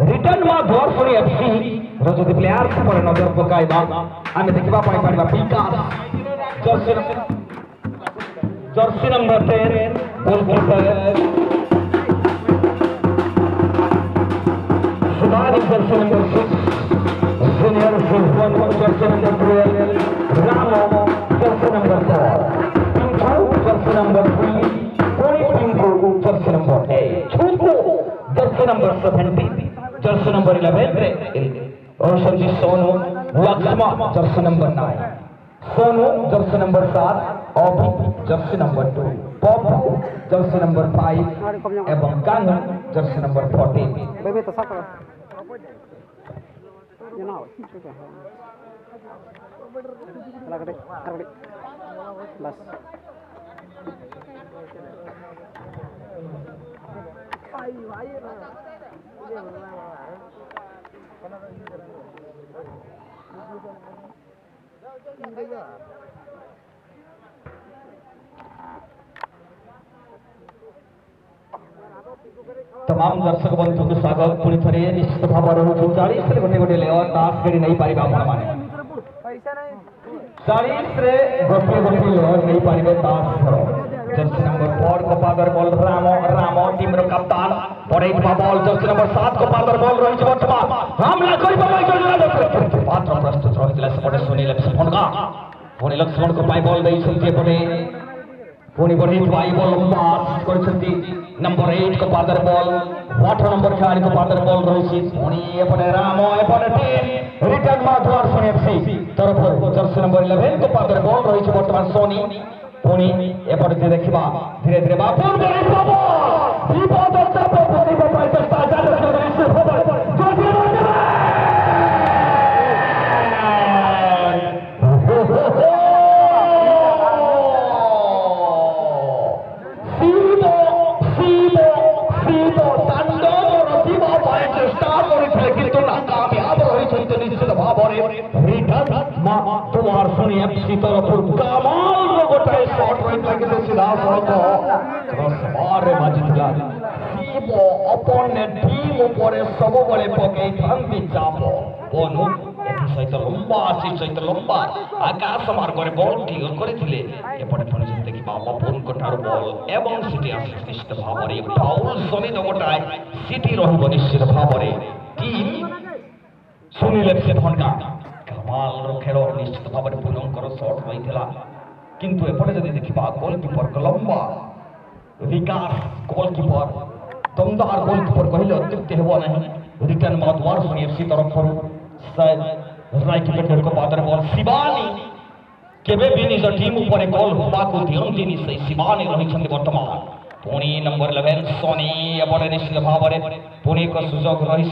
Return में धोरसुनी FC रोज players पर नजर पकाइबा आमे देखिबा पाई पारिबा Vikas jersey number 10 goalkeeper Subhan jersey number 6 junior Subhan jersey number 12 Ramo jersey number 4 Pinku jersey number 3 कोई Pinku jersey number 8 Chhuku jersey number 17 jersey number 11 Roshan ji Sonu Laxma jersey number 9 Sonu jersey number 7 Abhi jersey number 2 Pappu jersey number 5 एवं कानू जर्सी नंबर 14 तमाम दर्शक बंधु को स्वागत पुणी थे निश्चित भाव रोज 40 गोटे गोटे लेयर तास खेली नहीं पारे आपण मैंने 40 गोटे गोटे लेयर नहीं पारे तास खेल जर्सी नंबर 4 को पादर बॉल रामो टीम रो कप्तान पड़ेइबा बॉल जर्सी नंबर 7 को पादर बॉल रही वर्तमान हमला करिबा पात्र प्रस्तुत रहितला सेपटे सुनील फनका पुणी लक्ष्मण को पाई बॉल देई सुनते पड़े पुणी बढ़ी पाई बॉल पास करछंती नंबर 8 को पादर बॉल 8 नंबर खिलाड़ी को पादर बॉल रही पुणी एपटे रामो एपटे टीम रिटर्न में धोरसुनी एफसी तरफ जर्सी नंबर 11 को पादर बॉल रही वर्तमान सोनी पुणी एपटे देखिबा धीरे धीरे बापुर बॉल विपद तप पुणी पाई चेष्टा जारी रखिबा से खबर जल्दी धोरसुनी एफसी तरफ कमाल गोटाए शॉट रही सीधा सड़क क्रॉसबार बाजिला सीबो अपोनेंट टीम ऊपर सब बड़े पकई थांती चाप बोनु सहित लंबा आसी सहित लंबा आकाश मार्ग रे बॉल क्लियर करथिले एपटे पुणी जे देखि बाबा फोन कोठार बॉल एवं सिटी आसी निश्चित भाव रे फाउल सनी गोटाए सिटी रहिबो निश्चित भाव रे टीम सुनील एफसी फनका कमाल खेल निश्चित भाव में भयंकर शॉट रही किंतु एपटे जब देखा गोलकीपर लंबा विकास गोलकीपर दमदार गोलकीपर कहले अत्युक्ति हेब नहीं रिटर्न में धोरसुनी एफसी तरफ राइट विकेट को पादर बॉल शिवानी केबे भी निज टीम ऊपर गोल होबा को ध्यान देनी से शिवानी रही वर्तमान पुणी नंबर 11 सोनी एपटे निश्चित भाव में पुणी को सुजोग रही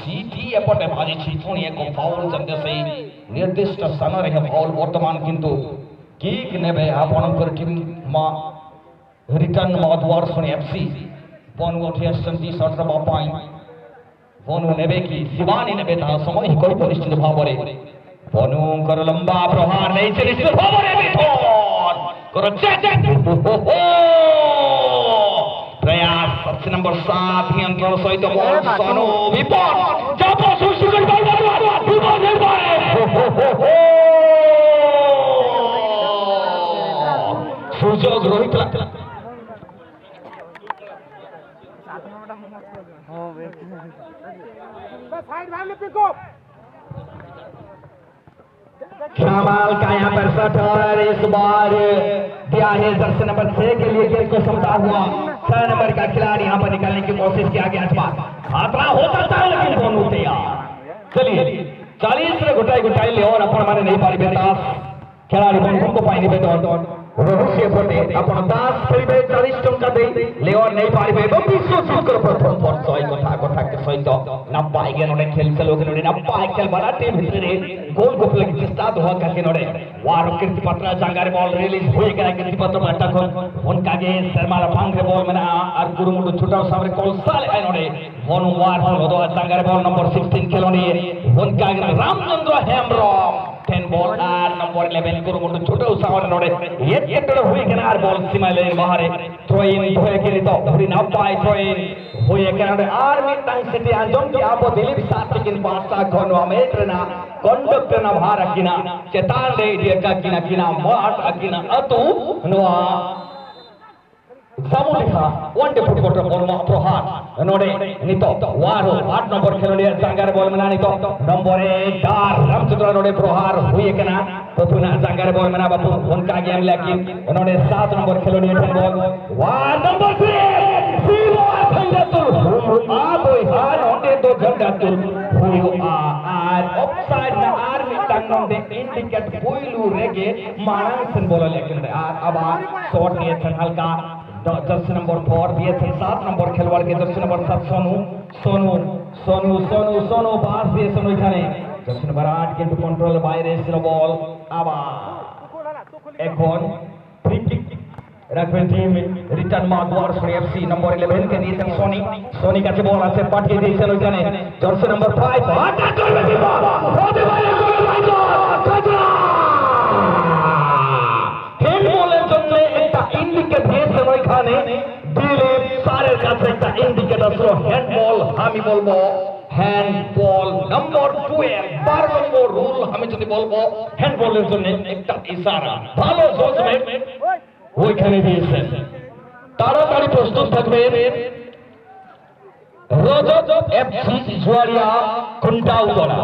सीटी एपटे बाजी पुणी एक फाउल जंदे से निर्दिष्ट स्थान रे फाउल वर्तमान किंतु किक नेबे आपनकर टीम मा रिटर्न में धोरसुनी एफसी बनु उठी आछंती शॉट रे बापाई बनु नेबे की शिवानी नेबे ता समय ही कोई निश्चित भाव में बनु कर लंबा प्रहार नहीं से निश्चित भाव में बिठोन करो चेक प्रयास जर्सी नंबर 7 नियंत्रण सहित बॉल सोनू विपद जापो सुशी कर बॉल विपद सुजोग रोहित कमाल का यहाँ पर शॉट और इस बार दिया है जर्सी नंबर 6 के लिए गेंद को समझा हुआ 6 नंबर का खिलाड़ी यहाँ पर निकालने की कोशिश किया गया खतरा हो सकता है लेकिन दोनों तैयार चलिए 40 गोटाई ले और अपन माने नहीं पारी बेतास खिलाड़ी बंधु को पाई नहीं रहस्य पटे अपन दास खेलिबे 40 टंका दे लेवर नहीं पारिबे एवं विश्व सुकर प्रथम पर 100 कथा के सहित नब्बाई के नोडे खेल चलो के नोडे नब्बाई खेल बड़ा टीम भितरे गोल गोल लगी चेष्टा दोहा के नोडे वार कीर्ति पत्र जांगारे बॉल रिलीज होई गया कीर्ति पत्र में अटक उनका गे शर्मा पांगरे बॉल में और गुरुमुंडू छुटा सामने कॉल साले आय नोडे वन वार बॉल दो जांगारे बॉल नंबर 16 खेलोनी उनका रामचंद्र हेमब्रम 10 बॉल और नंबर 11 गुरुमुंडू छुटा सामने नोडे एक हुई किनार बॉल सीमाले बाहर थ्रोइन होए के तो पूरी ना पाए थ्रोइन हुए किनार आर्मी टंग सिटी अंजम की आपो दिलीप साथ लेकिन पास्ता घनो अमेट्रना कंडक्टर ना भार किना चेतान दे दिया का किना माट अकिना अतु नोआ Samudika, wonderful quarter for Prohat. Node, Nito, Waro, 8 number Kelly, Zangar Bolmanito, number 8, Dar, Ramchudra Node Prohar, Huyekana, Popuna, Zangar Bolmanabapu, Wonkagam Lakin, Node 7 number Kelly, ball, 1 number 3, Zero, Tangatul, Aboy, Hard, to Jandatul, who you are, upside the army, Tangam, they indicate Puilu Reggae, Manas and Bolakan, Abba, Sort Nathan Halka. Jersey number 4 दिए थे 7 number खिलवाड़ के Jersey number 7 Sonu पास दिए Sonu इखाने Jersey number 8 किंतु control বাইরে ছিল বল আবার এখন ফ্রি কিক রাখবেন টিম রিটার্ন মাদওয়ার এফসি নম্বর 11 কে দিয়েছেন সোনি কাছে বল আছে পাঠিয়ে দিয়েছেন ওখানে জার্সি নম্বর 5 আটা করবে বিপদ হতে পারে গোল ভাইজো কতরা হেড বলের জন্য একটা ইন্ডিকেট দিয়েছে ওইখানে দিলীপ স্যারের কাছে একটা ইন্ডিকেট আসলো হ্যান্ড বল আমি বলবো হ্যান্ড বল নম্বর 12 12 নম্বর রুল আমি যদি বলবো হ্যান্ড বলের জন্য একটা ইশারা ভালো জাজমেন্ট ওইখানে দিয়েছেন তাড়াতাড়ি প্রস্তুত থাকবেন রজত এফসি জুয়ারিয়া খুন্টাউদড়া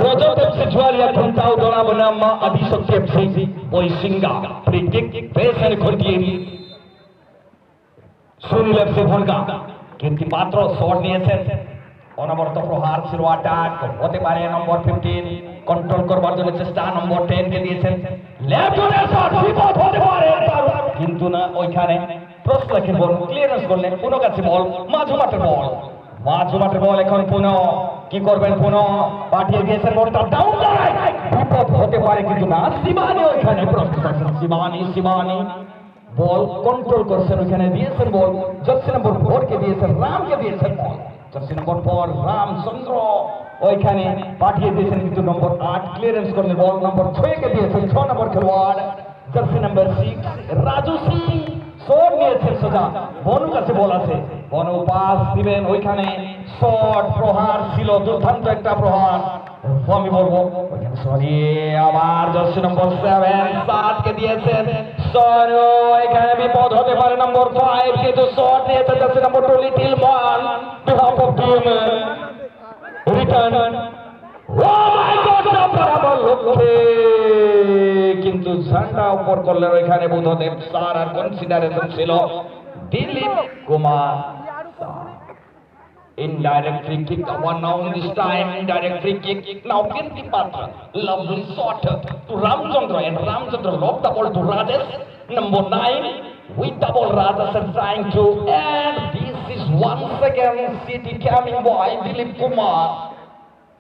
রজত এফসি জুয়ারিয়া খুন্টাউদড়া বনাম আদিশক্তি এফসি বৈশিঙ্গা ফ্রি কিক প্রেসার ঘটিয়ে সুনীল এফসি ভনকা কিন্তু পাত্র শট নিয়েছেন অনবরত প্রহার ছিল অ্যাটাক হতে পারে নম্বর 15 কন্ট্রোল করবার জন্য চেষ্টা নম্বর 10 কে দিয়েছেন লেফট ওয়ার্ড শট বিপদ হতে পারে কিন্তু না ওইখানে প্রশ্ন রেখে বল ক্লিয়ারেন্স করলেন পুনঃ কাছে বল মাঝমাঠের বল এখন পুনঃ কি করবেন পুনঃ পাঠিয়ে দিয়েছেন বলটা ডাউন দাঁড়ায় বিপদ হতে পারে কিন্তু না শিবানী ওইখানে প্রস্তুত আছেন শিবানী বল কন্ট্রোল করছেন ওইখানে দিয়েছেন বল জার্সি নম্বর 4 কে দিয়েছেন রামকে দিয়েছেন বল জার্সি নম্বর 4 রামচন্দ্র ওইখানে পাঠিয়ে দিয়েছেন কিন্তু নম্বর 8 ক্লিয়ারেন্স করলেন বল নম্বর 6 কে দিয়েছেন 6 নম্বর খেলোয়াড় জার্সি নম্বর 6 রাজু সিং শট নিয়েছেন সোজা বনু কাছে বল আছে বনু পাস দিবেন ওইখানে শট প্রহার ছিল দুর্দান্ত একটা প্রহার আমি বলবো ওইখানে সরি আবার জার্সি নম্বর 7 7 কে দিয়েছেন সরো এখানে বিপদ হতে পারে নম্বর 5 কে তো শট নিয়েছে jersey number 2 little man behalf of team return oh my God বরাবর লক্ষ্যে কিন্তু ঝান্ডা উপর করলেন ওইখানে বুধদেব স্যার আর কনসিডারেশন ছিল Dilip Kumar indirect free kick one now this time indirect free kick now Kirti Patra lovely shot to Ramchandra and Ramchandra lobbed the ball to Rajesh number 9 with the ball Rajesh are trying to and this is once again city coming boy Dilip Kumar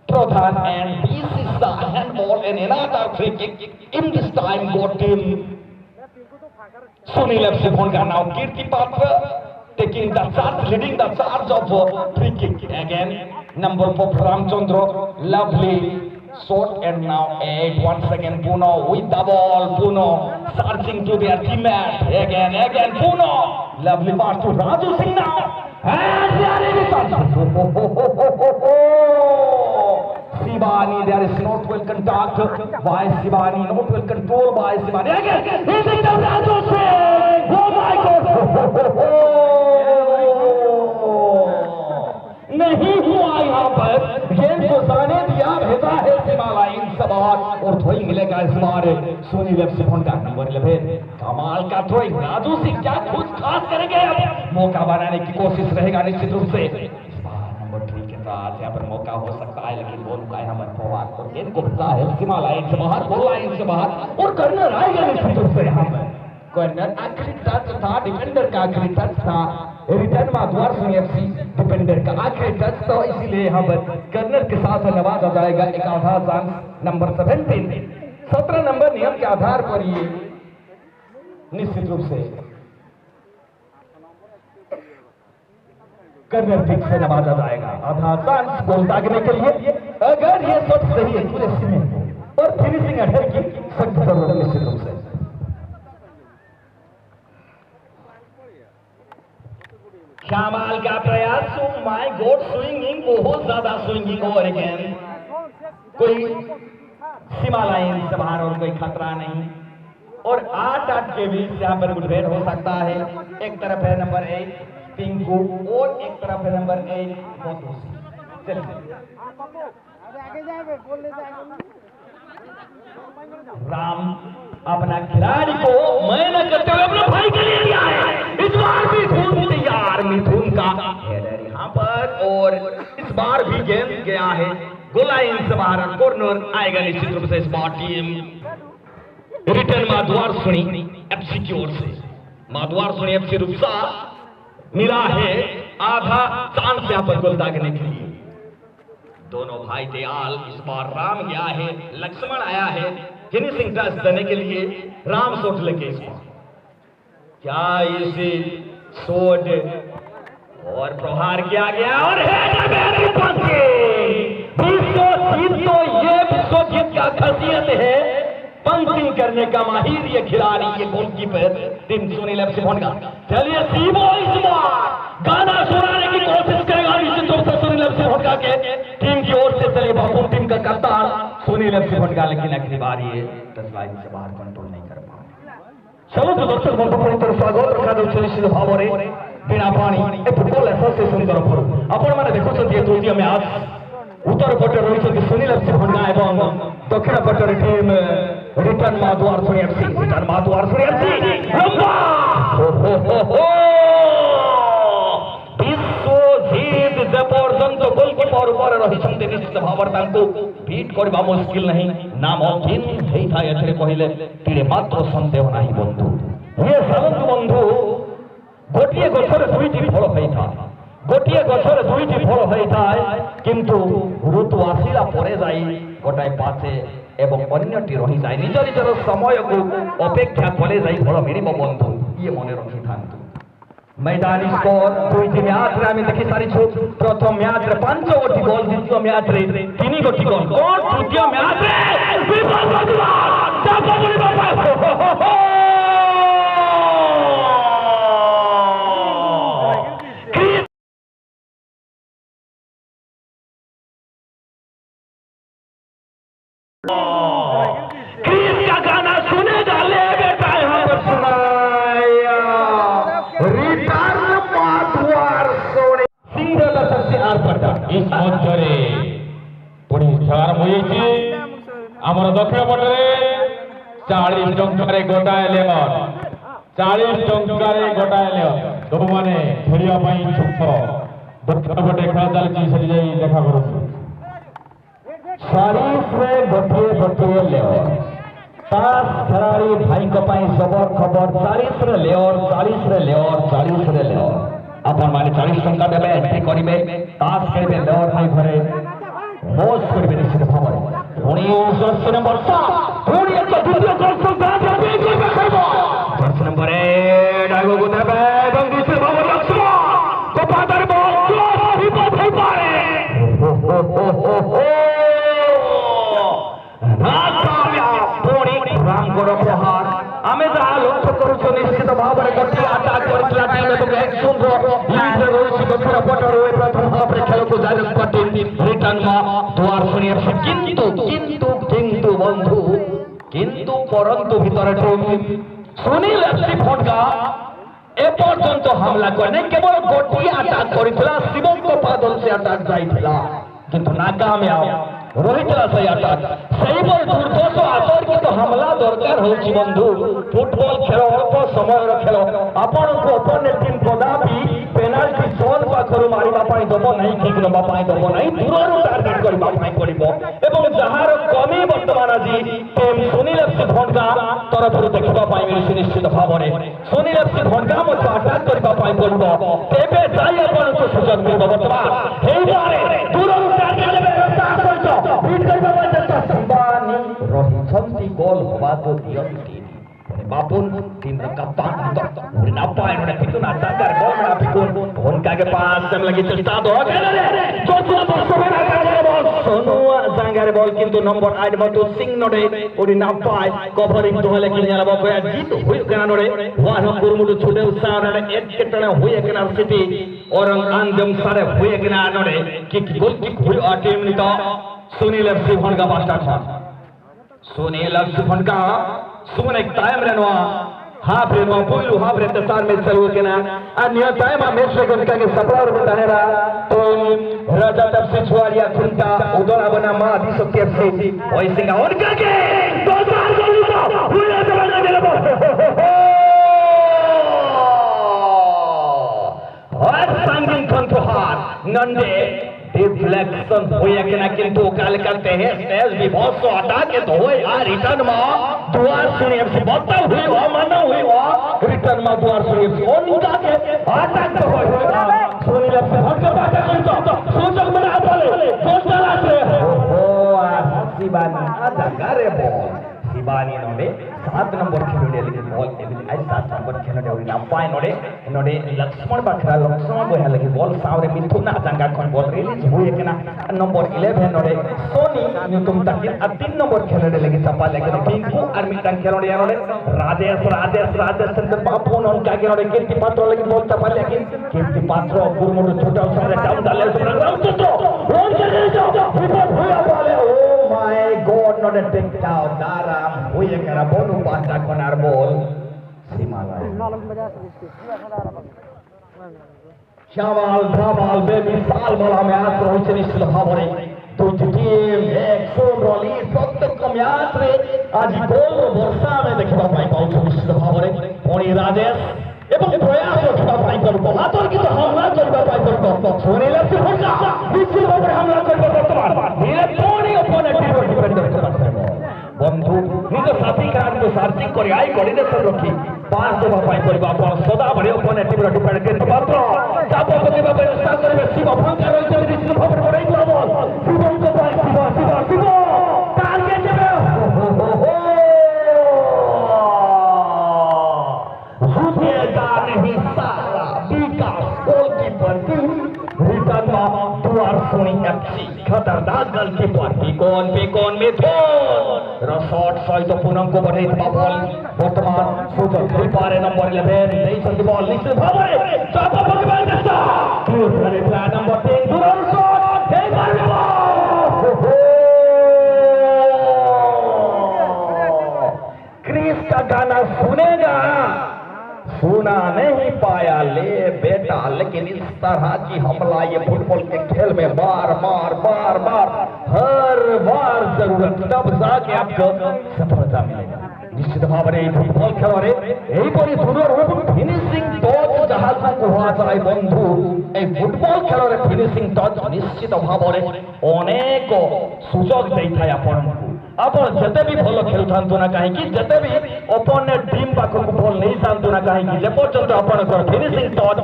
Pradhan and this is the handball and another free kick in this time got him Sunil FC Bhonga now Kirti Patra taking the charge, leading the charge of free kick again. Number 4 Ramchandra, lovely shot and now 8 once again Puno with the ball. Puno searching to their teammate again Puno, lovely pass to Raju Singh now and there is Shivani, there is not well contact by Shivani, not well control by Shivani again. Is it the Raju Singh? Oh my God! नहीं हुआ यहाँ पर game को जाने दिया भेजा है Himalayan सवार और थ्रोइंग मिलेगा इस बार सुनील एफसी का नंबर 11 कमाल का थ्रोइंग राजू सिंह क्या कुछ खास करेंगे मौका बनाने की कोशिश रहेगा निश्चित रूप से इस बार नंबर 3 के साथ यहाँ पर मौका हो सकता है लेकिन बॉल का यहाँ पर प्रभाव और गेंद को भेजा है हिमालयन से बाहर बॉल लाइन से बाहर और कर्नर आएगा निश्चित रूप से यहाँ पर कर्नर आखिरी टच था डिफेंडर का आखिरी टच था रिटर्न माधवार सिंह एफसी डिफेंडर का आखिरी टच तो इसीलिए यहाँ पर कर्नर के साथ नवाजा जाएगा एक आधा चांस नंबर 17 नंबर नियम के आधार पर ये निश्चित रूप से कर्नर पिक से नवाजा जाएगा आधा चांस गोल दागने के लिए अगर ये शॉट सही है पूरे सीमेंट और फिनिशिंग अटैक की सख्त जरूरत निश्चित रूप से कमाल का प्रयास। माय गॉड, स्विंगिंग, बहुत ज्यादा स्विंगिंग ओवर अगेन। कोई सीमा लाइन से बाहर और कोई खतरा नहीं, और 8-8 के बीच यहाँ पर मुठभेड़ हो सकता है। एक तरफ है नंबर 1 पिंकू और एक तरफ है नंबर 1 मोटू। राम अपना खिलाड़ी को मेहनत करते हुए अपने भाई के लिए लिया है। इस बार भी मिथुन तैयार, मिथुन का हेडर यहाँ पर, और इस बार भी गेंद गया है गोलाइन से बाहर। कॉर्नर आएगा निश्चित रूप से इस बार टीम रिटर्न माधवार सुनी एफसी की ओर से। माधवार सुनी एफसी रूपसा मिला है आधा चांस यहाँ पर गोल दागने के लिए। दोनों भाई दयाल, इस बार राम गया है, लक्ष्मण आया है फिनिशिंग टच देने के लिए। राम शॉट लेके इस बार क्या इसे शॉट और प्रहार किया गया, और विश्वजीत, तो ये विश्वजीत का खासियत है, पंचिंग करने का माहिर ये खिलाड़ी, ये गोलकीपर टीम सुनील एफसी भोंडगा। चलिए सीबो इस बार गाना सुनाने की कोशिश करेगा निश्चित रूप से सुनील एफसी भोंडगा के टीम की ओर से। चलिए बापू टीम का कप्तान सुनील एफसी भोंडगा, लेकिन अगली बार ये टच लाइन से बाहर कंट्रोल नहीं कर पाए। चलो तो दर्शक बंधु पुणी स्वागत रखा दउछि निश्चित भाव में बिना पानी ए फुटबॉल एसोसिएशन तरफ आपण माने देखुछन ये तृतीय मैच। उत्तर पटे रही सुनील एफसी भोंडगा एवं दक्षिण पटे टीम रिटर्न माधवार सुनी एफसी। रिटर्न माधवार सुनी एफसी विश्वजीत जबरदस्त गोलकीपर ऊपर रही निश्चित भाव बीट करवा मुश्किल नहीं, नामांकिन होता है कहले तीरे मात्र सन्देह नहीं बंधु। ये सालंत बंधु गोटे गछर दुईटी फल होता, गोटे गछर दुईटी फल होता है, किंतु ऋतु आसिला परे जाई गोटाए पाचे एवं अन्यटी रही जाए। निज निजर समय को अपेक्षा कले जाई फल मिलिब बंधु, ये मन रखी था। मैदान स्कोर दुईटी मैच रे आम देखि सारिछु। प्रथम मैच रे 5 गोटी गोल, द्वितीय मैच रे 3 गोटी गोल। कोन तृतीय मैच रे विफल प्रतिभा चापा पड़ी बाबा। क्रीम का गाना सुने डाले बेटा यहाँ पर सुनाया रिटर्न माधवार सोने सिंगल सबसे आर पड़ता इस मंचरे पुणी खेलार होइछि। आमर दक्षिण पटे 40 टंकारे गोटाए लेमन, 40 टंकारे गोटाए लेमन। तो माने खेलिया पई इच्छुक दक्षिण पटे खेला चलछि, सेठी जाई देखा करू। 40 में गोटे गोटे लेओर 5 खिलाड़ी भाई को पाई खबर खबर 40 रे लेओर 40 रे लेओर 40 रे लेओर। अपन माने 40 टंका देबे एंट्री करिवे, तास खेलबे लेओर भाई घरे होश करबे निश्चित भाव। पुणी 10 नंबर पुणी एक द्वितीय गोल को गाज भी करबे करबो। 10 नंबर ए डागो को देबे এবং নিশ্চিত ভাব লক্ষ্য তো পাদার বল বিপদ হই পারে। प्रहार आम जहाँ लक्ष्य करुଛୁ निश्चित भाव में गोटे आटाक करथिला टीम एवं एक्शन लीड रे रही दक्षिण पटर प्रथम हाफ रे खेल को जारी टीम रिटर्न द्वार सुनी एफसी। किंतु किंतु किंतु बंधु किंतु परंतु भीतर टीम सुनील एफसी भोंडगा एपर्यंत हमला करने केवल गोटे आटाक करथिला, शिवम पादल से आटाक जाइथिला किंतु नाकामयाब रहीला से आटाक। सही पर दुर्दश आतर्कित हमला दरकार होछि बंधु। फुटबॉल खेल अल्प समय खेल, आपण को अपन टीम कदापि पेनाल्टी जोन पाखरु मारिबा पाई दबो नहीं, किक नबा पाई दबो नहीं, दूररु टार्गेट करबा पाई पड़िबो। एवं जहार कमी वर्तमान आज टीम सुनील एफसी भोंडगा तरफरु देखबा पाई मिलि निश्चित भाव में सुनील एफसी भोंडगा मत अटैक करबा पाई पड़िबो। तेबे जाई आपण को सुजग मिलबो वर्तमान हेई बारे दूररु टार्गेट लेबे रास्ता करछो बीट करबा पाई चेष्टा संबानी रही गोल होबा तो दियंती बापुन टीम का कप्तान तो नापाय ने पितुना सागर गोल ना पिकुन उनका के पास लगी चेष्टा दो सोनुआ जांगारे बॉल किंतु नंबर 8 बतु सिंह नोडे ओडी ना पाए कवरिंग तो हले किन जाना बको जीत हुई कना नोडे वाह गुरमुडु छुटे उत्साह रे एक केटना हुई कना सिटी और अंजम सारे हुई कना नोडे किक गोल किक हुई टीम नितो सुनील सिंहन का बास्टा था सुनील सिंहन का सुमन एक टाइम रेनवा हाब्रे मपुलु हाब्रे तसार में चलू केना अन्य टाइम मैच लेकर के सप्लायर बतानेरा तो राजा तब से छुआरिया खुंटा उदोला बना मा दी सत्य से ओई सिंह और के दो चार गोल तो हुआ तो बना गेला और संगिंग कंट्रोल नंदे डिफ्लेक्शन हुई केना किंतु काल करते हैं स्टेज भी बहुत सो हटा के तो होय आ रिटर्न में दुआर सुनी एफसी बता हुई हो माना हुई हो रिटर्न में दुआर सुनी एफसी और निका के अटैक तो होय सुनी एफसी हट के बात कर तो सूचक बना बोले दोस्त डाला से ओ शिवानी आजा करे बॉल शिवानी नोडे 7 नंबर खेलोडे लेकिन बॉल एबिल आई 7 नंबर खेलोडे और ना पाए नोडे नोडे लक्ष्मण बखरा लक्ष्मण गोया लेकिन बॉल सावरे मिथुना जंगा कोन बॉल रिलीज हुई केना नंबर 11 नोडे सोनी न्यूतम तक 3 नंबर खेलोडे लेकिन चपा लेकिन पिंकू और मिटन खेलोडे नोडे राजेश चंद्र बापू नोन का के नोडे कीर्ति पात्र लेकिन बॉल चपा लेकिन कीर्ति पात्र गुरमुडु छोटा सारे डाउन डाले राउंड तो रोन के जाओ रिपोर्ट हुआ ball my god not a take down daram huye kara bonu panta konar ball simala shamal dhamal baby sal bola match rohiche nishchit bhabore দুইটি টিম এক সোনরলি প্রত্যেক ম্যাচরে আজি গোল বর্ষা আমি দেখিবা পাই পাউছো নিশ্চিত ভাବରେ পণি রাজেশ এবং প্রয়াস রক্ষা পাই করব আতর্কিত হামলা করিবা পাই করব সোনিল সিংহা নিশ্চিত ভাବରେ হামলা করিব বর্তমান ধীরে পণি অপোনেন্ট টিম ডিফেন্ড করতে পারবে বন্ধু নিজ সাথী কারণে সার্চিং করে আই কোঅর্ডিনেশন রখি পাস দেবা পাই করব আপন সদা বড় অপোনেন্ট টিম ডিফেন্ড করতে পারব চাপ পকেবা চেষ্টা করবে শিব ভঙ্কা রয়েছে নিশ্চিত ভাବରେ বড়াই করব শিবঙ্ক পাই শিব টার্গেট দেবে झूठेगा नहीं साला विकास गोलकीपर की रिटर्न में दुआर सुनी एफसी खतरनाक गोलकीपर पिकोन मिथुन रसॉट सहित पूनम को बढ़ाई बॉल वर्तमान सुजल खेलपारे नंबर 11 नहीं चलती बॉल निश्चित भाବରେ चापा पकड़े चेष्टा दूसरे प्लेयर नंबर 3 दुआर शॉट हे मारियो क्रिस का गाना सुनेगा सुना नहीं पाया ले बेटा लेकिन इस तरह की हमला ये फुटबॉल के खेल में बार हर बार जरूरत तब जाके आपको सफलता मिलेगा निश्चित भावरे फुटबॉल खेल এইপরি সুন্দর ফিনিশিং টচ যাহাকে কুহা যায় বন্ধু এই ফুটবল খেলরে ফিনিশিং টচ নিশ্চিত ভাবরে অনেক সুযোগ দেইথায় আপনাଙ୍କୁ ଆପଣ ଯେତେ ବି ଭଲ ଖେଳୁଥାନ୍ତୁ ନା କାହିଁକି ଯେତେ ବି ଅପୋନେଣ୍ଟ ଟିମ୍ ପାଖକୁ ବଲ୍ ନେଇଥାନ୍ତୁ ନା କାହିଁକି ଯେପର୍ଯ୍ୟନ୍ତ ଆପଣଙ୍କର ଫିନିଶିଂ ଟଚ୍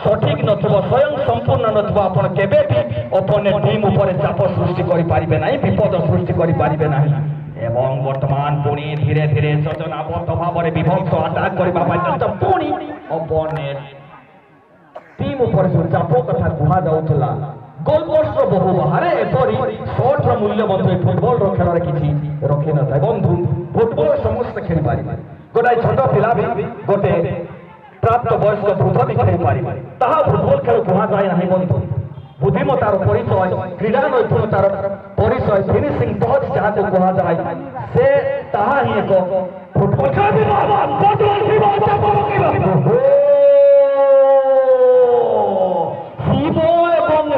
ସଠିକ୍ ନଥିବ ସ୍ୱୟଂ ସମ୍ପୂର୍ଣ୍ଣ ନଥିବ ଆପଣ କେବେ ବି ଅପୋନେଣ୍ଟ ଟିମ୍ ଉପରେ ଚାପ ସୃଷ୍ଟି କରିପାରିବେ ନାହିଁ ବିପଦ ସୃଷ୍ଟି କରିପାରିବେ ନାହିଁ ଏବଂ ବର୍ତ୍ତମାନ ପୁଣି ଧୀରେ ଧୀରେ ଯୋଜନାବଦ୍ଧ ଭାବରେ ବିଭକ୍ତ ଆଟାକ୍ କରିବା ପାଇଁ ଚେଷ୍ଟା ପୁଣି ଅପୋନେଣ୍ଟ ଟିମ୍ ଉପରେ ଯେଉଁ ଚାପ କଥା କୁହାଯାଉଥିଲା गोलपोस्ट बहु बाहर एपरी शॉट मूल्य फुटबॉल खेल किसी रखी न था बंधु फुटबॉल समस्त खेल पारि गोटे छोट पिला भी गोटे प्राप्त वयस्क वृद्ध भी खेल पारि फुटबॉल खेल कह जाए ना बंधु बुद्धिमतार परिचय क्रीड़ा नैपुणतार परिचय फिनिशिंग टच जहाँ कह जाए से ही एक फुटबॉल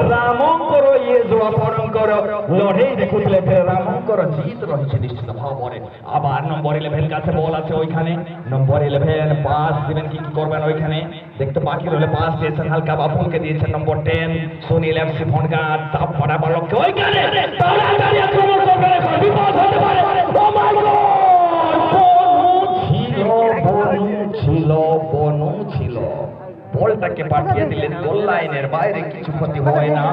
रामंकर ये जो आपणकर लड़े देखुले रामंकर जीत रही निश्चित भाव आबार नंबर 11 का बॉल আছে ওইখানে नंबर 11 पास দিবেন কি করবেন ওইখানে দেখতে বাকি রইল পাস দিয়েছেন হালকা বাপুকে দিয়েছেন नंबर 10 সুনীল এফসি ফোনকা চাপ পড়া বল ওইখানে তাড়াতাড়ি আক্রমণ করবে বিপদ হতে পারে ও মাই গড বনু ছিল বলটাকে পাঠিয়ে দিলেন গোল লাইনের বাইরে কিছু ক্ষতি হয় না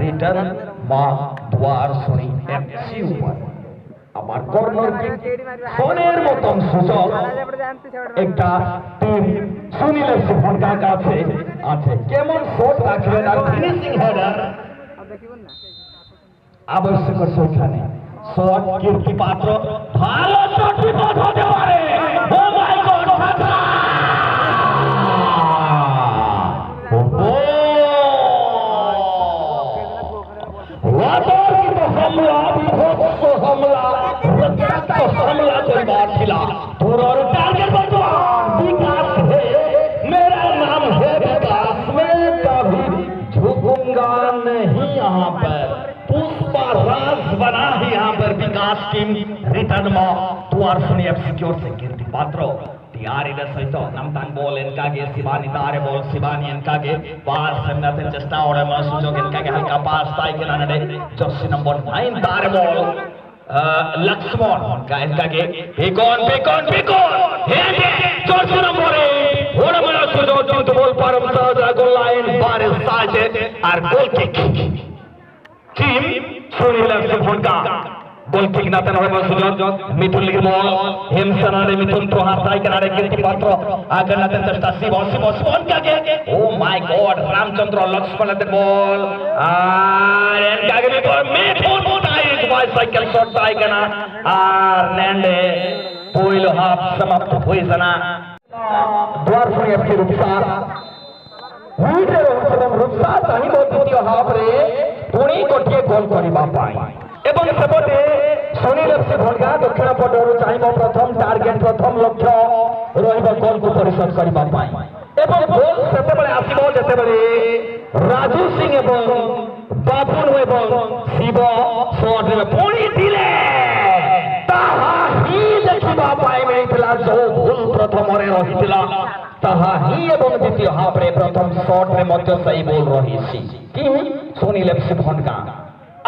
রিটার্ন মা দুয়ার শুনি এফসি উপর আমার কর্নার কিক সোনের মতন সুযোগ একটা টিম সুনীল এফসি ভনকা কাছে আছে কেমন শট রাখবেন আর ফিনিশিং হেডার আবশ্যক সেখানে শট কীর্তি পাত্র ভালো শট বিপদ হতে পারে ও মাই গড हमला विभत्स हमला रक्त हमला करिबार थिला तोर टारगेट वर्तमान विकास है मेरा नाम है विकास मैं कभी झुकूंगा नहीं यहाँ पर पुष्पा राज बना है यहाँ पर विकास टीम रिटर्न में तुआर सुनी एफसी की ओर से कीर्ति पात्र यारी सहित नमतांग बॉल इनकागे शिवानी तारे बॉल शिवानी इनकागे पास संगत चेष्टा और सुजोग इनकागे हल्का पास ताई के नाने जर्सी नंबर 9 तारे बॉल लक्ष्मण इनकागे बिकॉन हे जर्सी नंबर 8 ओड़ा में सुजोग किंतु बॉल पर गोल लाइन बार साजे और goal kick team Sunil FC भोंका गोल किक नाते नवे सुजोग मिथुन लिखी बॉल हिमसनारे मिथुन तो हाथाई किनारे कीर्ति पात्र आगे नाते चेष्टा शिवन का के oh my God Ramchandra Lakshman नाते बॉल और आगे भी ball Mithun tight bicycle shot ताई केना और नेंडे पहिलो हाफ समाप्त हुई जना द्वार सुनी एफसी रुपसार हुईटे रोहन रुपसार ताही गोल द्वितीय हाफ रे पुणी गोटिए गोल करिबा पाई এবং সেপটে সুনীল এফসি ভনকা দক্ষিণ পটରୁ চাইব প্রথম টার্গেট প্রথম লক্ষ্য রহিব গোলକୁ পরিশোধ କରିବା ପାଇଁ এবং গোল সেତେବେଳେ ଆସିବ ଯେତେବେଳେ রাজু সিং এবং বাপুন এবং শিব শটରେ ପୁଣି দিলে ତାହା ହିଁ ଦେଖିବା ପାଇଁ ମିଳିଥିଲା ଯୋଉ ଭୁଲ ପ୍ରଥମରେ ରହିଥିଲା ତାହା ହିଁ ଏବଂ ଦ୍ୱିତୀୟ ହାଫରେ ପ୍ରଥମ ଶଟରେ ମଧ୍ୟ ସେହି ଭୁଲ ରହିଛି କି ସୁनील एफसी भनका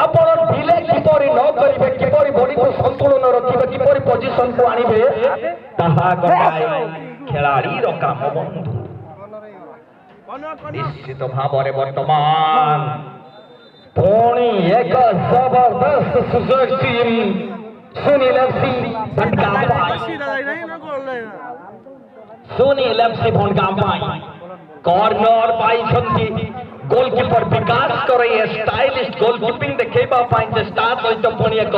ଆପଣ ଢିଲେ କିପରି ନ କରିବେ କିପରି ବଡିକୁ ସନ୍ତୁଳନ ରଖିବେ କିପରି ପୋଜିସନକୁ ଆଣିବେ ତାହା ଗୋଟାଏ ଖେଳାଳିର କାମ ବନ୍ଧୁ ନିଶ୍ଚିତ ଭାବରେ ବର୍ତ୍ତମାନ ପୁଣି ଏକ ଜବରଦସ୍ତ ସୁଯୋଗ ଟିମ୍ ସୁनील एफसी भनका ସୁनील एफसी भनका ପାଇଁ कॉर्नर पाइछंती गोलकीपर विकास करे स्टाइलिश गोलकीपिंग देखेबा पाई चेष्टा सहित पुणी एक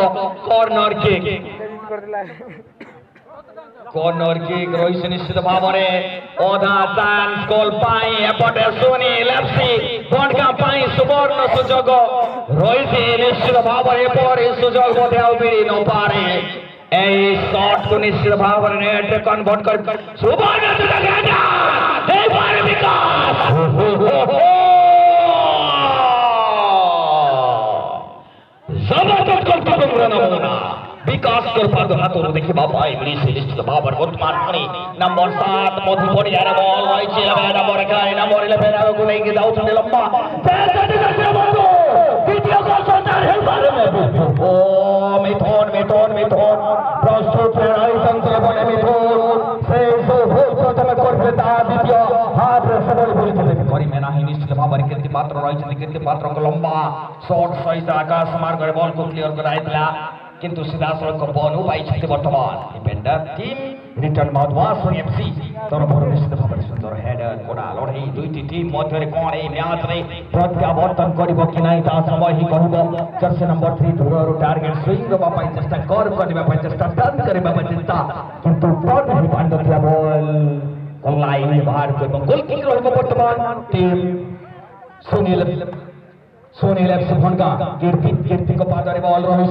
कॉर्नर किक रही निश्चित भाव में अधा चांस गोल पाई एपटे सुनील एफसी भनका पाई सुवर्ण सुजोग रही निश्चित भाव में एपरी सुजोग बोधे आउ मिली न पारे ए शॉट को निश्चित भाव में नेट कन्वर्ट कर सुवर्ण सुजोग ए बार विकास जबरदस्त गोलकीपिंग नमूना विकास करपाद हाथों देखिबा पाई मिली निश्चित भाव में वर्तमान पुणी नंबर 7 मधु पड़ियार बॉल रही नंबर 11 नंबर 11 आगु नहीं कि जाउछन लंबा द्वितीय गोल संचार है बारे में ओ मिथुन प्रस्तुत रही संतरे बने मिथुन से सो भूल प्रथम करबे ता द्वितीय हाथ सबल बोलते करी में नाही निश्चित भाव में कीर्ति पात्र रही कीर्ति पात्र को लंबा शॉट सहित आकाश मार्ग बॉल को क्लियर कराइला किंतु सीधा सड़क बॉल पाई वर्तमान डिफेंडर टीम रिटर्न मधुआस एफसी तरफ निश्चित भाव में सुंदर हेडर कोड़ा लड़ई दुईटी टीम मध्य कौन ए मैच रे प्रत्यावर्तन करिबो कि नहीं ता समय ही कहबो जर्सी नंबर 3 धुररो टार्गेट स्विंग देबा पाई चेष्टा करबा पाई चेष्टा टर्न करबा पाई चेष्टा किंतु टर्न ही बांधतिया बॉल लाइन में बाहर को गोल किक रहबो वर्तमान टीम सुनील एफसी भनका कीर्ति को पादरे बॉल रही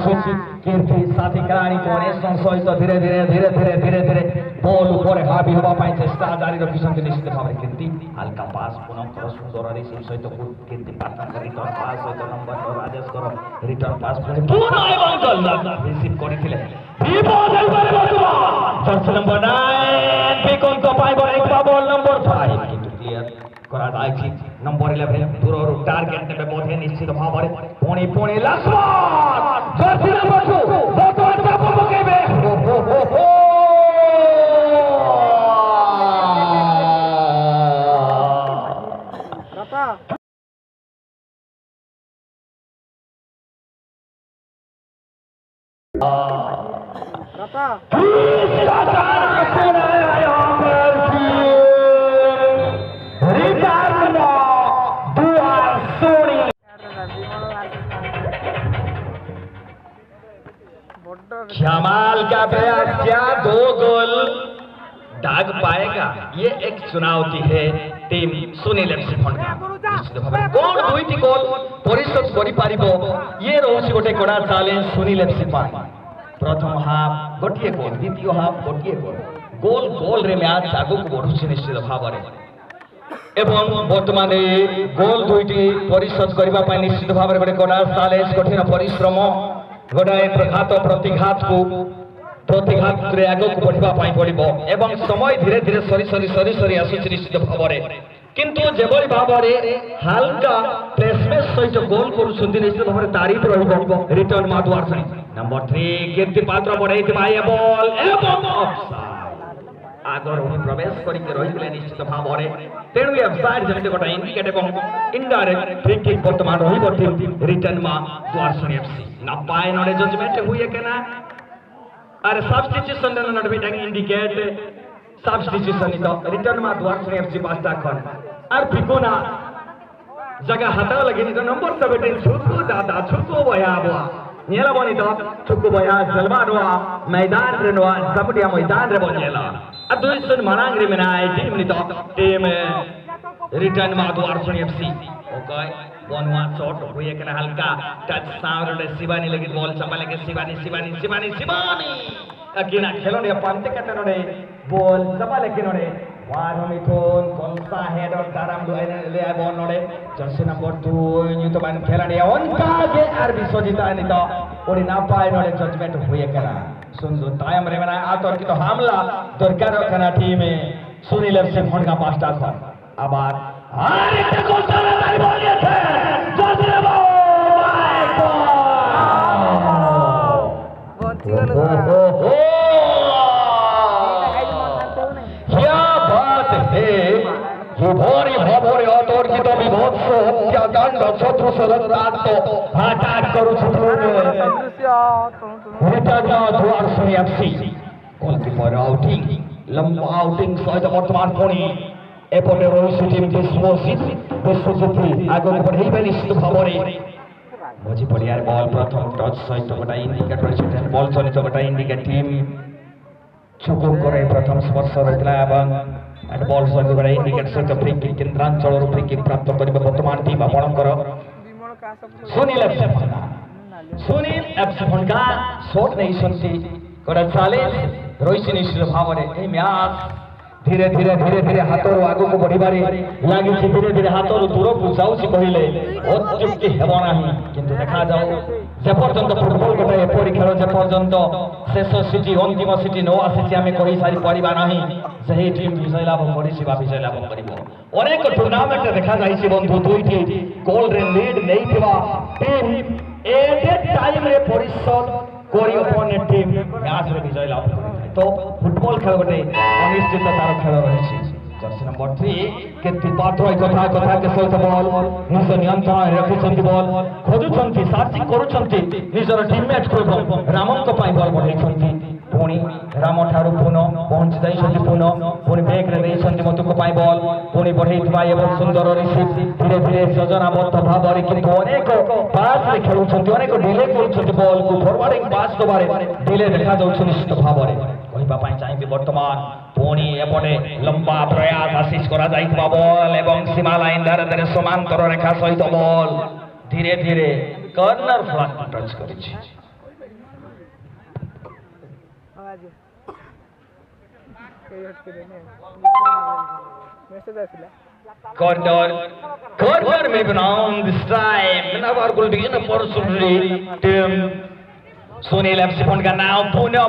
कीर्ति साथी खिलाड़ी को सहित धीरे धीरे बॉल ऊपर हावी होगा चेष्टा जारी रखिंट निश्चित भाव में कीर्ति हल्का पास पुनः सुंदर रिसीव सहित कीर्ति पार्टनर रिटर्न पास सहित नंबर राजेश रिटर्न पास रिसीव करथिले जर्सी नंबर 9 बिकन को पाइबो एक बॉल नंबर 5 किंतु क्लियर करा जायछि नंबर 11 दूर टार्गेट ने बोधे निश्चित भाव में पुणी लक्ष्मण जर्सी नंबर 2 वर्तमान चाप पकेबे किसका गाना सुनाया यहाँ पर रिटर्न दुआ सोनी जमाल का प्रयास क्या 2 गोल दाग पाएगा ये एक चुनौती है टीम सुनील एफसी फंडा निश्चित भाव कौन दुईटी गोल परिशोध करि पारिबो ये रहउछि गोटे कड़ा चैलेंज सुनील एफसी पाई प्रथम हाफ गोटिए गोल द्वितीय हाफ गोटिए गोल गोल रे मैच आगु को बढ़ुछि निश्चित भाव रे एवं वर्तमान गोल दुईटी परिशोध करबा पाई निश्चित भाव रे गोटे कड़ा चैलेंज कठिन परिश्रम गोटाए प्रघात प्रतिघात को प्रतिघात रे आगु को बढ़िबा पाई पड़िबो एवं समय धीरे धीरे सरी सरी आसुछि निश्चित भाव रे किंतु जेबरी भाव रे हल्का प्लेसमेंट सहित गोल करूछन्ति निश्चित भाव रे तारीफ रहिबो रिटर्न माधुआर सनी नंबर 3 कीर्ति पात्र बढ़ाइथिबा ए बॉल एवं ऑफसाइड आगर प्रवेश करिके रहिबले निश्चित भाव रे तेणु ए ऑफसाइड जमिते गोटा इंडिकेट एवं इनडायरेक्ट फ्री किक वर्तमान रहिबो टीम रिटर्न मा द्वारसनी एफसी ना पाए नडे जजमेंट हुए केना अरे सब्स्टिट्यूशन रे नट बिट इंडिकेट सब्स्टिट्यूशन तो रिटर्न मा द्वारसनी एफसी पास्ता खन और फिकोना जगह हटा लगे तो नंबर 17 छुकु दादा छुकु भया बुआ नेला बनी तो छुकु भया जलवा रोआ मैदान रे नोआ सबटिया मैदान रे बनेला अदुइसन मनांग रे मेनाय टीम नि तो टीम रिटर्न मा द्वारसनी एफसी ओके बनवा शॉट हुए के हल्का टच साउंड शिवानी लगी बॉल चपाले के शिवानी अकिना खेलोने पंते कते नोडे बॉल चपाले के नोडे वार मिथुन कोनसा हेड और दाराम ले आय बॉल नोडे जर्सी नंबर 2 न्यू तो बन खेलाड़ी उनका के आर विश्वजीत आनी तो ओडी ना पाए नोडे जजमेंट हुए केना सुंदर टाइम रे बना आतर की तो हमला दरकार रखना टीम में सुनील एफसी फंडा पास्ता खन आबार अरे देखो चला नहीं बोलिए थे जजरे माय गॉड क्या बात है ये भोरी अतोर की तो विभत्स हत्याकांड शत्रु सलग्रात तो अटैक करू छथुने रिटर्न द्वारसनी एफसी गोलकीपर आउटिंग लंबा आउटिंग सहित वर्तमान पुणी एपटे रही टीम विश्वजित आगे बढ़े निश्चित भाव मझी पड़ियार बॉल प्रथम टच सहित गोटा इंडिकेट रही बॉल चलित गोटा इंडिकेट टीम चुकुम करे प्रथम स्पर्श रही बॉल सहित गोटा इंडिकेट सहित फ्री किक केन्द्रांचल फ्री किक प्राप्त कर वर्तमान टीम आपणकर सुनील एफसी फंडा शॉट नहीं गोटा चैलेंज रही निश्चित भाव में मैच धीरे धीरे हाथों आगू को बढ़िबारे लगी धीरे धीरे हाथों दूर को जाऊँगी कहले अत्युक्ति हेब ना किंतु देखा जाऊ जेपर्यंत फुटबॉल गोटे एपरी खेल जेपर्यंत शेष सीटी अंतिम सीटी न आसी आम कही सारी पारिबा नाही सही टीम विजय लाभ करिसिबा विजय लाभ करिबो अनेक टूर्नामेंट देखा जाइछि बंधु दुईटी गोल रे लीड नैथिबा टीम एट ए टाइम रे परिशोध कोरी अपोनेंट टीम मैच रे विजय लाभ करिथाय तो फुटबॉल खेल गोटे अनिश्चिततार खेल रही जर्सी नंबर 3 कीर्ति पात्र कथा के सहित बॉल निज नियंत्रण रखिछंती बॉल खोजुछंती सर्चिंग करूछंती निजर टीममेट को रामन को पाई बॉल बढ़ाइछंती पुणी राम ठारू पुनः पहुंच जाइछंती पुनः पुणी बैक रे देइछंती मत को पाई बॉल पुणी बढ़ाइथबा एवं सुंदर रिसीव धीरे धीरे योजनाबद्ध भाव रे किंतु अनेक पास रे खेलुछंती अनेक डिले करूछंती बॉल को फॉरवर्डिंग पास दबारे डिले देखा जाउछ निश्चित भाव रे कहबा पाई चाहिबे वर्तमान पुणी एपटे लंबा प्रयास आशीष करा जाइथबा बॉल एवं सीमा लाइन धारे धारे समांतर रेखा सहित बॉल धीरे धीरे कॉर्नर फ्लैग टच करिछि corner may be on this time now are going to begin a personally team Sunil FC Funda now Puno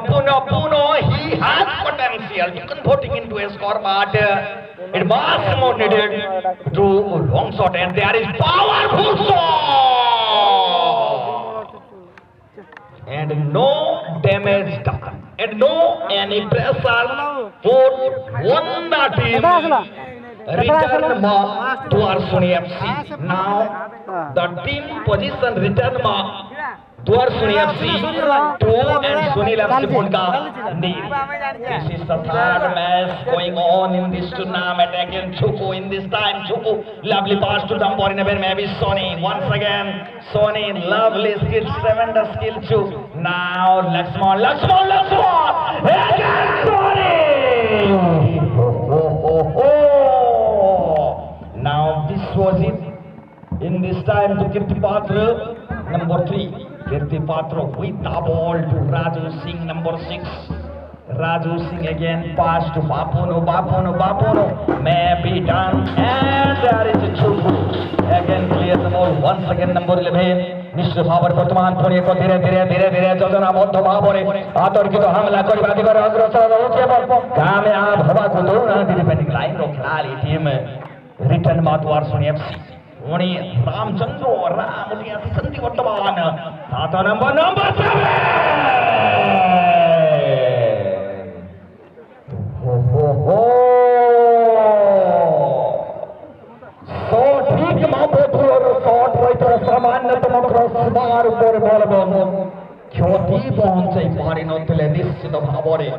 he has potential to converting into a score but it was more needed to long shot and there is powerful shot and no damage done and no any pressure for one team return to Arsoni FC now the team position return Dwar Suni FC 2 and Sunil FC Bhunka nil. This is the third match going on in this tournament. Again Chuku in this time. Chuku lovely pass to dump in a maybe Sony. Once again Sony lovely skill 7 the skill 2. Now Laxman again Sony. Now this was it. In this time to Kirti Patra number 3. Kirti Patra with the ball to Raju Singh number 6. Raju Singh again pass to Bapono may be done and there is a Chuku again clear the ball once again number 11 Mr. Power Portman Puri ko dhire jojana moddho bhabore atorkito hamla kariba digare agrosar hoche kamyab haba ko douna defending line ro khiladi team return Dwar Suni FC Oni Ramchandra Ramuni Santi Vartaman Tata number 7 So ठीक मापोथु और shot राइटर सामान्यतम crossbar पर ball क्षति पहुंचाई पारि नथिले निश्चित भावरे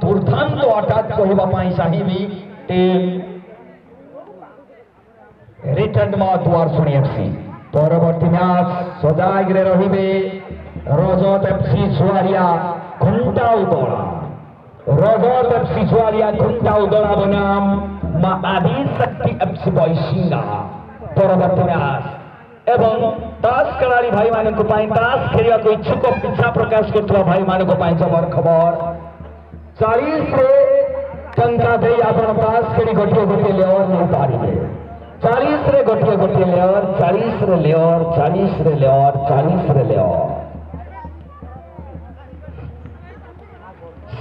दुर्दाন্ত अटैक कहबा पाई चाहिबी team return Dwar Suni FC परवर्ती मैच सजागिरे रहिबे रजत एफसी जुआरिया घंटा उदोड़ा रजत एफसी जुआरिया घंटा उदोड़ा बनाम आदि शक्ति एफसी बॉयसिंगा परवर्ती मैच एवं ताश खेलाड़ी भाई माने को पाई ताश खेलिया को इच्छुक इच्छा प्रकाश करथुवा भाई माने को पाई जबर खबर 40 रे टंका दे आपण ताश खेली गोटे लेवर नहीं पारिबे 40 रे गोटे लेवर 40 रे लेवर 40 रे लेवर 40 रे लेवर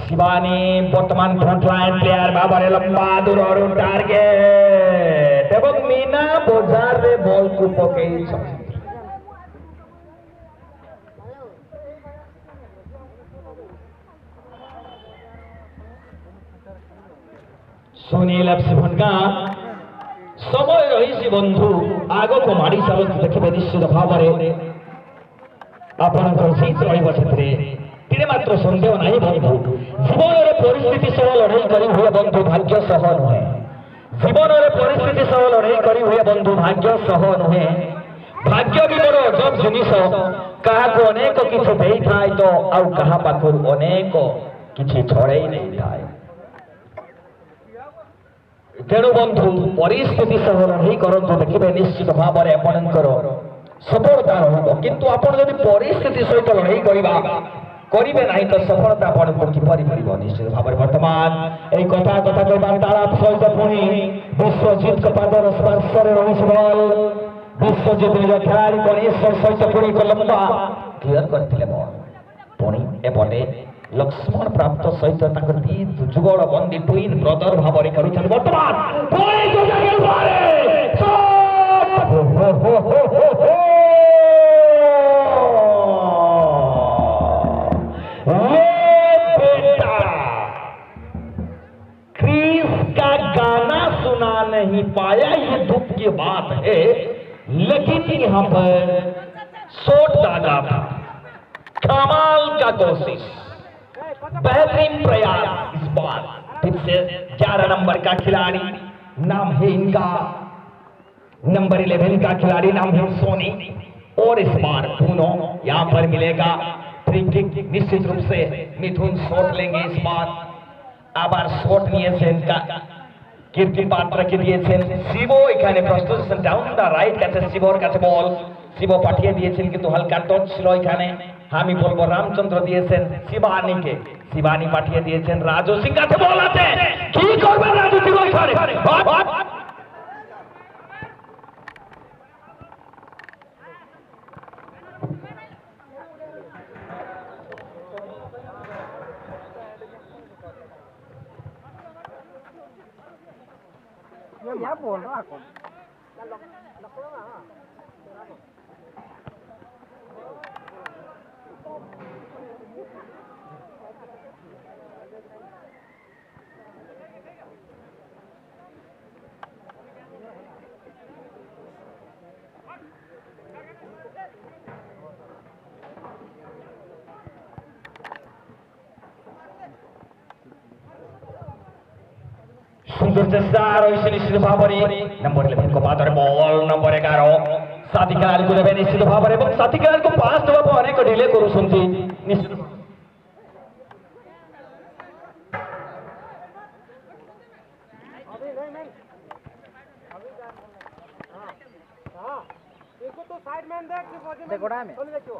शिवानी वर्तमान फ्रंटलाइन प्लेयर बाबारे लंबा दूर और टार्गेट एवं मीना बाजार रे बॉल को पकेई सुनील एफसी भनका समय रही बंधु आग को माड़ी साल देखिए निश्चित भाव में आपंकर जीत रे मात्र सन्देह ना बंधु जीवन में परिस्थिति सह लड़ाई करी हुए बंधु भाग्य सह नुहे जीवन में परिस्थिति सह लड़ाई करी हुए बंधु भाग्य सह नुहे भाग्य भी बड़ अजब जिनिस क्या अनेक किसी दे था तो आउ क्या पाखर अनेक किसी छड़े नहीं था तेणु बंधु परिस्थिति सह लड़ाई करते देखिए निश्चित भाव में आपणकर सफलता रु आपड़ जब परिस्थिति सहित लड़ाई करेंगे ना तो सफलता आपको किपर मिल निश्चित भाव में बर्तमान यही कथा कथा वार्तालाप सहित पुणी विश्वजित पादर स्पर्श रही बल विश्वजित निज खेलाड़ी गणेश्वर सहित पुणी एक लंबा क्लियर करते बल पुणी एपटे लक्ष्मण प्राप्त सहित जुगल बंदी ट्विन ब्रदर भाव में कर बर्तमान क्रिस का गाना सुना नहीं पाया ये दुख की बात है लेकिन यहाँ पर शॉट दागा था कमाल का कोशिश बेहतरीन प्रयास इस बार फिर से 11 नंबर का खिलाड़ी नाम है इनका नंबर 11 का खिलाड़ी नाम है सोनी और इस बार दोनों यहाँ पर मिलेगा फ्री किक निश्चित रूप से मिथुन शॉट लेंगे इस बार आबार शॉट নিয়ে इनका कीर्ति पात्र के दिए शिवो এখানে প্রস্তুত ডাউন দা রাইট কাছে শিবর কাছে বল শিব পাঠিয়ে দিয়েছেন কিন্তু হালকা টচ ছিল এখানে আমি বলবো রামচন্দ্র দিয়েছেন শিবানীকে শিবানী পাঠিয়ে দিয়েছেন রাজু সিং কাছে বল আছে কি করবে রাজু সিং এখানে क्या बोल रहा है সুন্দর চেষ্টা রয়েছে নিশ্চিত ভাবে নম্বর 11 को पादर बॉल नंबर 11 साथी खेलाडीको देवे निश्चित भाବରେ ଏବଂ साथी खेलाडीको पास देवा पर अनेक ढिले କରୁଛନ୍ତି निश्चित देखो तो साइड में देख देखो में देखो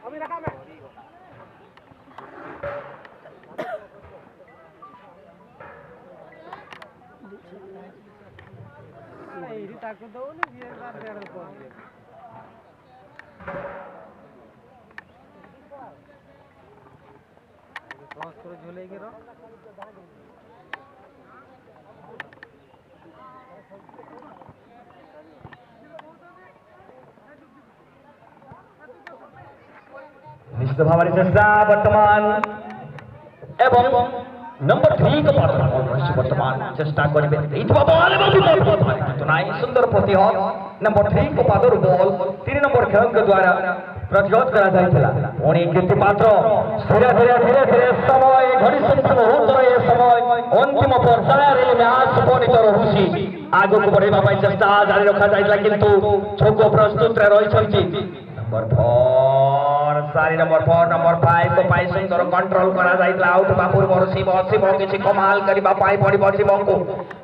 अभी रखा मैं नहीं ताको दो नहीं ये बार देर को क्रॉस कर झूलेगी रो निश्चित भाव चेष्टा बर्तमान एवं नंबर 3 को पादर बॉल रही बर्तमान चेष्टा करेंगे सुंदर प्रतिहत नंबर 3 को पादर बॉल 3 नंबर खेल के द्वारा प्रतिहत करा कीर्ति पात्र धीरे धीरे धीरे धीरे समय घड़ी मुहूर्त ये समय अंतिम पर्यायर मैच उपनीत रही आग को बढ़ेगा चेष्टा जारी रखा जाता किंतु छोक प्रस्तुत रही नंबर 4 सारी नंबर 4 नंबर 5 को पाई सुंदर कंट्रोल करा जाइतला आउट बापुर बरसी बसी किछि कमाल करिबा पाई पड़ी बसी बंको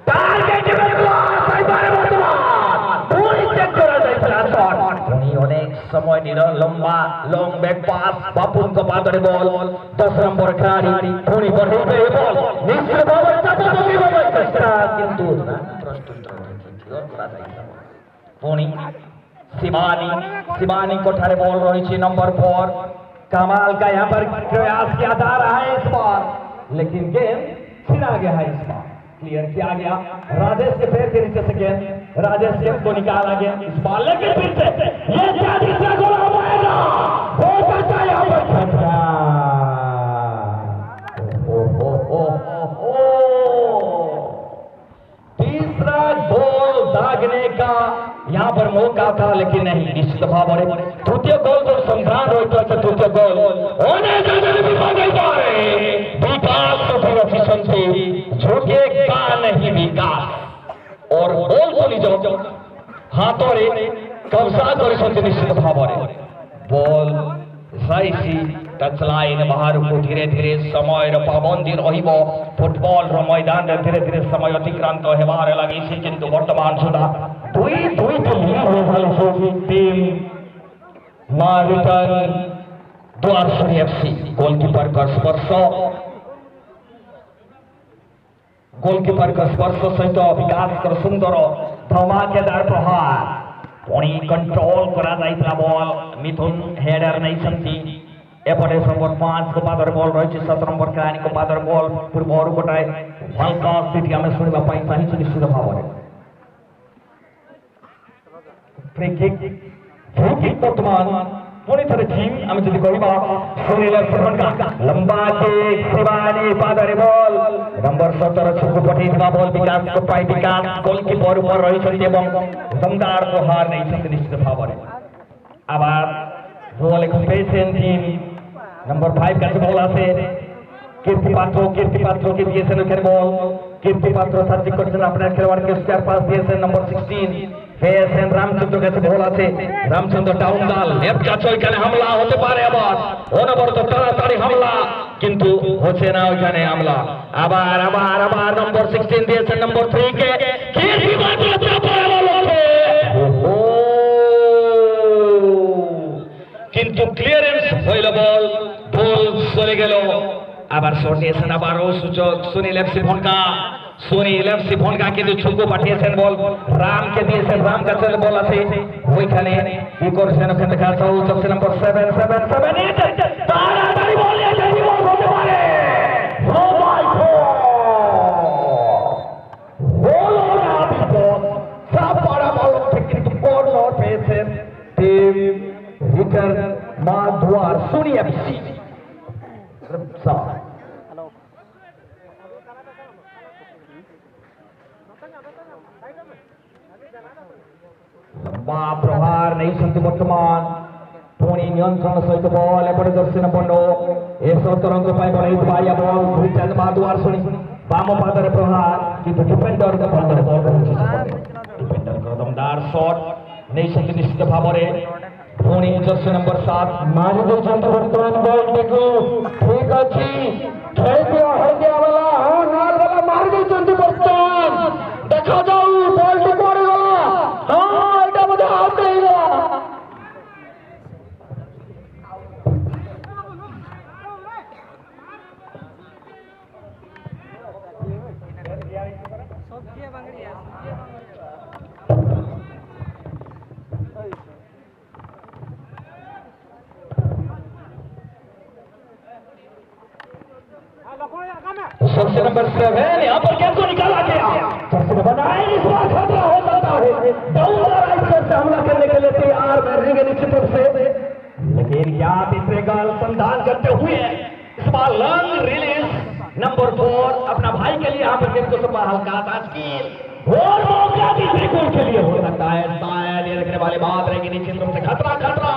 टारगेट में क्लास आइबारे वर्तमान पूरी चेक करा जाइतला शॉट पुनी अनेक समय निर लंबा लॉन्ग बैक पास बापुर को पादरे बॉल 10 नंबर खिलाड़ी पुनी बढ़े गए बॉल निश्चित भाव चाचा की चेष्टा किंतु प्रस्तुत करा जाइतला पुनी शिवानी कोठारे बॉल रही नंबर 4 कमाल का यहाँ पर प्रयास किया जा रहा है इस बार लेकिन गेम छिना गया है इस बार क्लियर किया गया राजेश के पैर के नीचे से गेंद राजेश गेंद को निकाला गया इस बार लेकिन फिर से ये क्या तीसरा गोल हमारा हो सकता है यहाँ पर तीसरा गोल दागने का यहाँ पर मौका था लेकिन नहीं निश्चित भाव तृतीय गोल जो संक्रांत होता है तृतीय गोल विकास झूठे का नहीं विकास और गोल को निज हाथों कब्जा कर निश्चित भाव बॉल सही टच लाइन बाहर को धीरे धीरे समय पाबंदी फुटबॉल मैदान धीरे धीरे समय अतिक्रांत होबार लगी किंतु वर्तमान सुधा दुई टीम रिटर्न दुआरसुनी एफसी गोलकीपर का स्पर्श सहित विकास कर सुंदर धमाकेदार प्रहार पुणी कंट्रोल करा जाइतला बॉल मिथुन हेडर नहीं संती एपटे नंबर 5 को पादर बॉल रही 7 नंबर खिलाड़ी को पादर बॉल पूर्व गोटाए हल्का सीटी आम शुणा चाहिए निश्चित भाव फ्री किक वर्तमान पुणी थे टीम आम जब कह सुनील लंबा किक शिवानी पादरे बॉल नंबर 17 छुक पठे बॉल विकास को पाई विकास गोलकीपर ऊपर रही दमदार प्रहार नहीं निश्चित भाव आबार बॉल एक टीम नंबर 5 का बॉल आसे कीर्ति पात्रों के दिए बॉल कीर्ति पात्र साथी करছেন আপনার খেলোয়াড়কে স্কয়ার পাস দিয়েছেন नंबर 16 ফেসেন রামচন্দ্র কাছে বল আছে রামচন্দ্র ডাউন দাল লেফট কাছে ওইখানে হামলা হতে পারে আবার অনবরত তাড়াতাড়ি হামলা কিন্তু হচ্ছে না ওইখানে হামলা আবার আবার আবার नंबर 16 দিয়েছেন नंबर 3 কে कीर्ति पात्र চাপা বলছে কিন্তু ক্লিয়ারেন্স হইল বল চলে গেল আবার শট দিয়েছেন আবারও সূচক সুনীল এফসি ভনকা কিন্তু ছুকো পাঠিয়েছেন বল রামকে দিয়েছেন রাম কাছে বল আছে ওইখানে কি করছেন ওখানে দেখা যাচ্ছে নম্বর 7 তাড়াতাড়ি বল নিয়ে যাই বল হতে পারে ও মাই গড বল আবি বল সাপাড়া বল কিন্তু কর্নার পেয়েছেন টিম রিটার্ন মাদুয়ার সুনি এফসি लंबा प्रहार नहीं संति वर्तमान पुणी नियंत्रण सहित बॉल एपटे दर्शन नंबर 9 ए 17 अंक पाई बॉल बॉल रिटर्न मादुआर सुनी ବାମ ପାଦରେ ପ୍ରହାର କିନ୍ତୁ ଡିଫେଣ୍ଡରଙ୍କ ପାଦରେ ବଲ୍ ରହୁଛି ଡିଫେଣ୍ଡରଙ୍କ ଦମଦାର ସଟ୍ ନେଇଛନ୍ତି ନିଶ୍ଚିତ ଭାବରେ ପୁଣି ଜର୍ସି ନମ୍ବର 7 ମାରି ଦେଇଛନ୍ତି ବର୍ତ୍ତମାନ ବଲଟିକୁ ଠିକ ଅଛି ଖେଳିଦିଅ ହଳଦିଆ ବାଲା ହଁ ନାଲ ବାଲା ମାରି ଦେଇଛନ୍ତି ବର୍ତ୍ତମାନ ଦେଖାଯାଉ ବଲଟି କୁଆଡ଼େ ଗଲା ହଁ ଏଇଟା ବୋଧେ ଆଉଟ୍ ହେଇଗଲା जर्सी नंबर 7 यहाँ पर कैसे निकाला गया जर्सी नंबर 9 इस बार खतरा हो सकता है डाउन राइट से हमला करने के लिए तैयार रहेंगे निश्चित रूप से लेकिन क्या तीसरे का अनुसंधान करते हुए इस बार लॉन्ग रिलीज नंबर 4 अपना भाई के लिए यहाँ पर गेंद को सपा हल्का ताजकील और मौका तीसरे गोल के लिए हो सकता है शायद ये देखने वाली बात रहेगी निश्चित रूप से खतरा खतरा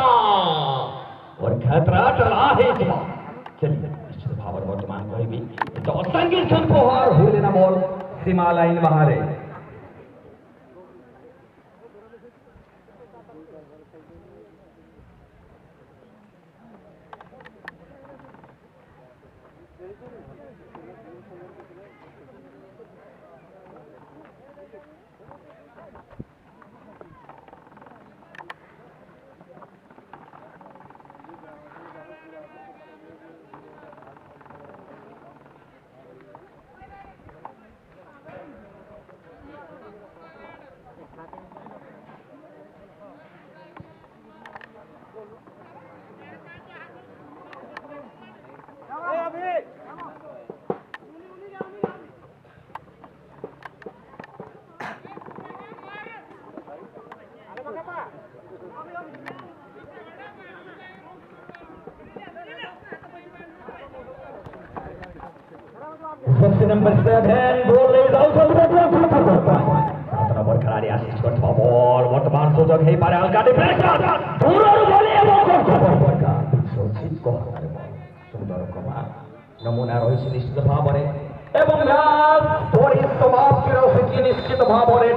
और खतरा टला है इस बार चलिए निश्चित भावर वर्तमान होगी तो संगीत संपोहार हुए लेना बॉल सीमा लाइन बाहर है Jersey number 7 goal is also number खिलाड़ी आशीष करता बॉल वर्तमान सुযোগ ହେଇ ପାରେ ଅଲଗା ଡିଫେନ୍ସ ଦୂରରୁ ଭଳି ଏବଂ ସୁନ୍ଦର କମାଲ ନମୁନା ରହିଛି ନିଶ୍ଚିତ ଭାବରେ ଏବଂ ମ୍ୟାଚ୍ ଧରି ସମାପ୍ତିର ହୋଇଛି ନିଶ୍ଚିତ ଭାବରେ